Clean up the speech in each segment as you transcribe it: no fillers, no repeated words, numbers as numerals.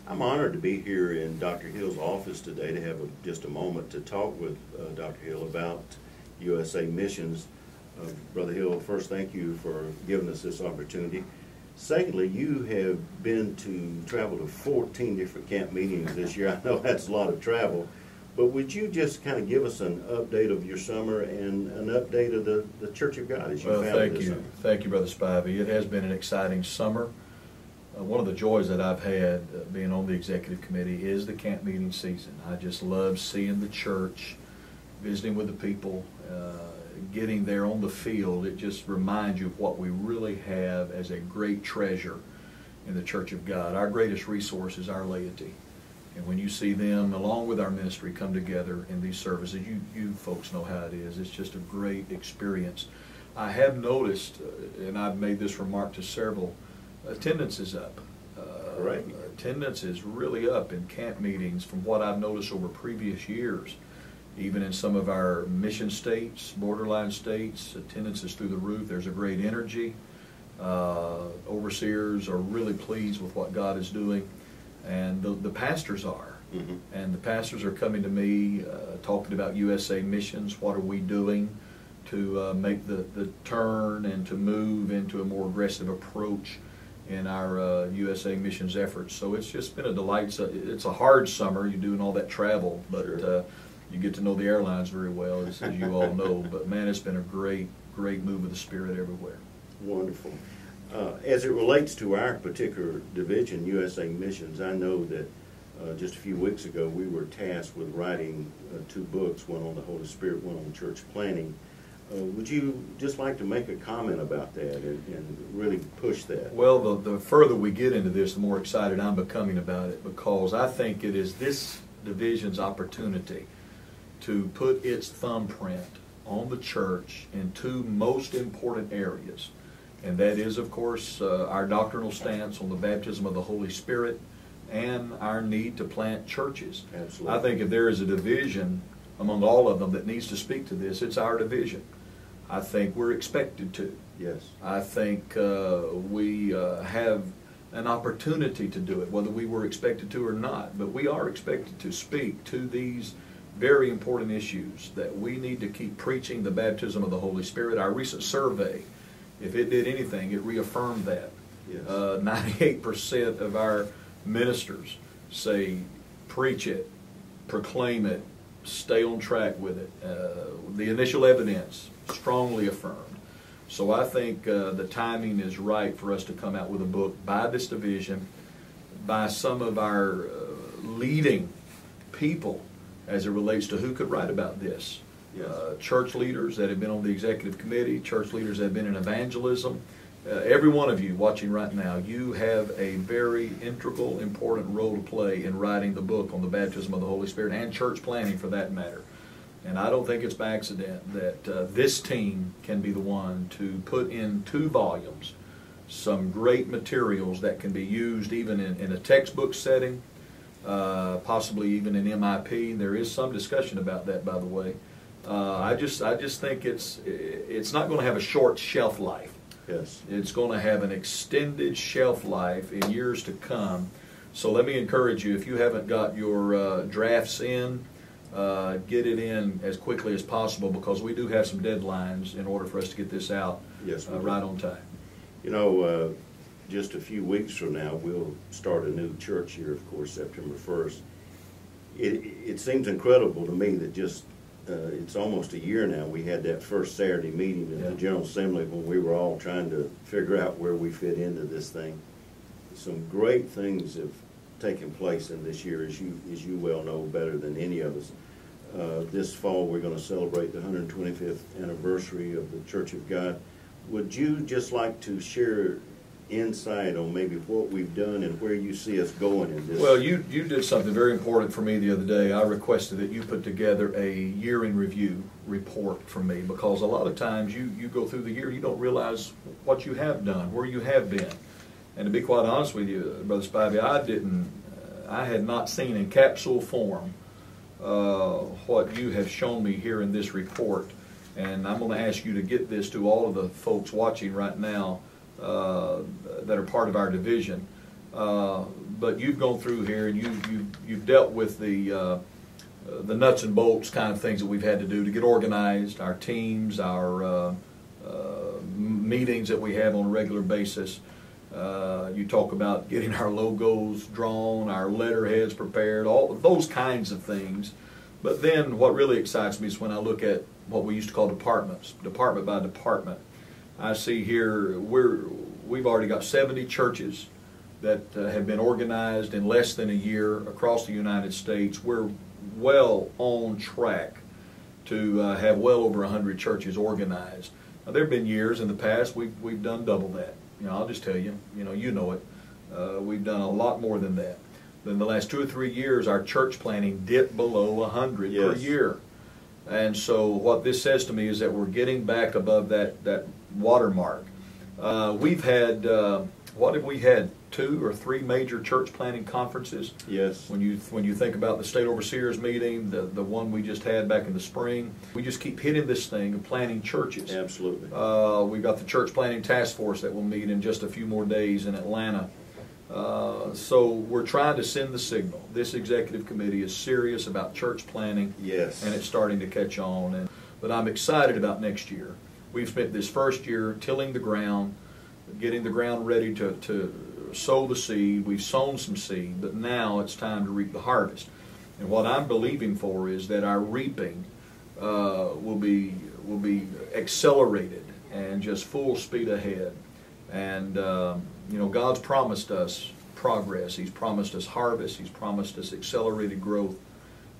I'm honored to be here in Dr. Hill's office today to have just a moment to talk with Dr. Hill about USA Missions. Brother Hill, first, thank you for giving us this opportunity. Secondly, you have been to travel to 14 different camp meetings this year. I know that's a lot of travel, but would you just kind of give us an update of your summer and an update of the Church of God as you found it this summer? Thank you, Brother Spivey. It has been an exciting summer. One of the joys that I've had being on the executive committee is the camp meeting season. I just love seeing the church, visiting with the people, getting there on the field. It just reminds you of what we really have as a great treasure in the Church of God. Our greatest resource is our laity. And when you see them, along with our ministry, come together in these services, you folks know how it is. It's just a great experience. I have noticed, and I've made this remark to several, attendance is up. Right. Attendance is really up in camp meetings from what I've noticed over previous years. Even in some of our mission states, borderline states, attendance is through the roof. There's a great energy. Overseers are really pleased with what God is doing, and the pastors are. Mm-hmm. And the pastors are coming to me talking about USA Missions. What are we doing to make the turn and to move into a more aggressive approach in our USA Missions efforts? So it's just been a delight. It's a hard summer. You're doing all that travel, but sure. You get to know the airlines very well, as you all know. But man, it's been a great move of the Spirit everywhere. Wonderful. As it relates to our particular division, USA Missions, I know that just a few weeks ago we were tasked with writing 2 books, one on the Holy Spirit, one on church planning. Would you just like to make a comment about that and really push that? Well, the further we get into this, the more excited I'm becoming about it, because I think it is this division's opportunity to put its thumbprint on the church in 2 most important areas. And that is, of course, our doctrinal stance on the baptism of the Holy Spirit and our need to plant churches. Absolutely. I think if there is a division among all of them that needs to speak to this, it's our division. I think we're expected to. Yes. I think we have an opportunity to do it, whether we were expected to or not. But we are expected to speak to these very important issues, that we need to keep preaching the baptism of the Holy Spirit. Our recent survey, if it did anything, it reaffirmed that. Yes. 98% of our ministers say preach it, proclaim it, stay on track with it. The initial evidence strongly affirmed. So I think the timing is right for us to come out with a book by this division, by some of our leading people as it relates to who could write about this. Yes. Church leaders that have been on the executive committee, church leaders that have been in evangelism. Every one of you watching right now, you have a very integral, important role to play in writing the book on the baptism of the Holy Spirit and church planning for that matter. And I don't think it's by accident that this team can be the one to put in 2 volumes some great materials that can be used even in a textbook setting, possibly even in MIP. There is some discussion about that, by the way. I just think it's not going to have a short shelf life. Yes. It's going to have an extended shelf life in years to come. So let me encourage you, if you haven't got your drafts in, get it in as quickly as possible, because we do have some deadlines in order for us to get this out. Yes, right on time. You know, just a few weeks from now, we'll start a new church year, of course, September 1st. It seems incredible to me that just it's almost a year now we had that first Saturday meeting at the General Assembly when we were all trying to figure out where we fit into this thing. Some great things have taken place in this year, as you well know better than any of us. This fall we're going to celebrate the 125th anniversary of the Church of God. Would you just like to share insight on maybe what we've done and where you see us going in this? Well, you did something very important for me the other day. I requested that you put together a year in review report for me, because a lot of times you go through the year, you don't realize what you have done, where you have been. And to be quite honest with you, Brother Spivey, I had not seen in capsule form what you have shown me here in this report. And I'm going to ask you to get this to all of the folks watching right now that are part of our division. but you've gone through here and you've dealt with the nuts and bolts kind of things that we've had to do to get organized, our teams, our meetings that we have on a regular basis. You talk about getting our logos drawn, our letterheads prepared, all of those kinds of things. But then what really excites me is when I look at what we used to call departments, department by department. I see here we've already got 70 churches that have been organized in less than a year across the United States. We're well on track to have well over 100 churches organized. Now, there have been years in the past we've done double that. I'll just tell you, you know it. We've done a lot more than that. In the last 2 or 3 years, our church planning dipped below 100 per year. And so what this says to me is that we're getting back above that watermark. We've had, what have we had, 2 or 3 major church planning conferences? Yes. When you think about the state overseers meeting, the one we just had back in the spring, we just keep hitting this thing of planning churches. Absolutely. We've got the church planning task force that will meet in just a few more days in Atlanta. So we're trying to send the signal. This executive committee is serious about church planning. Yes. And it's starting to catch on. But I'm excited about next year. We've spent this first year tilling the ground, getting the ground ready to sow the seed. We've sown some seed, but now it's time to reap the harvest. And what I'm believing for is that our reaping will be accelerated and just full speed ahead. And God's promised us progress. He's promised us harvest. He's promised us accelerated growth.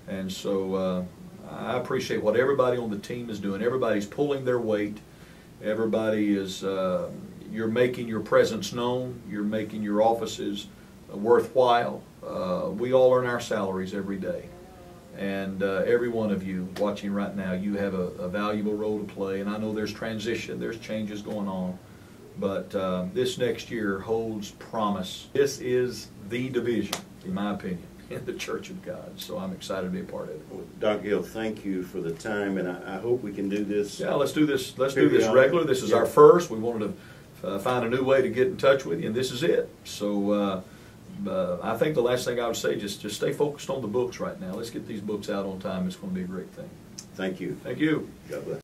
And so I appreciate what everybody on the team is doing. Everybody's pulling their weight. Everybody is, you're making your presence known. You're making your offices worthwhile. We all earn our salaries every day. And every one of you watching right now, you have a valuable role to play. And I know there's transition, there's changes going on. But this next year holds promise. This is the division, in my opinion, in the Church of God. So I'm excited to be a part of it. Well, Dr. Gill, thank you for the time, and I hope we can do this. Yeah, let's do this. Let's do this regular. This is our first. We wanted to find a new way to get in touch with you, and this is it. So I think the last thing I would say, just stay focused on the books right now. Let's get these books out on time. It's going to be a great thing. Thank you. Thank you. God bless.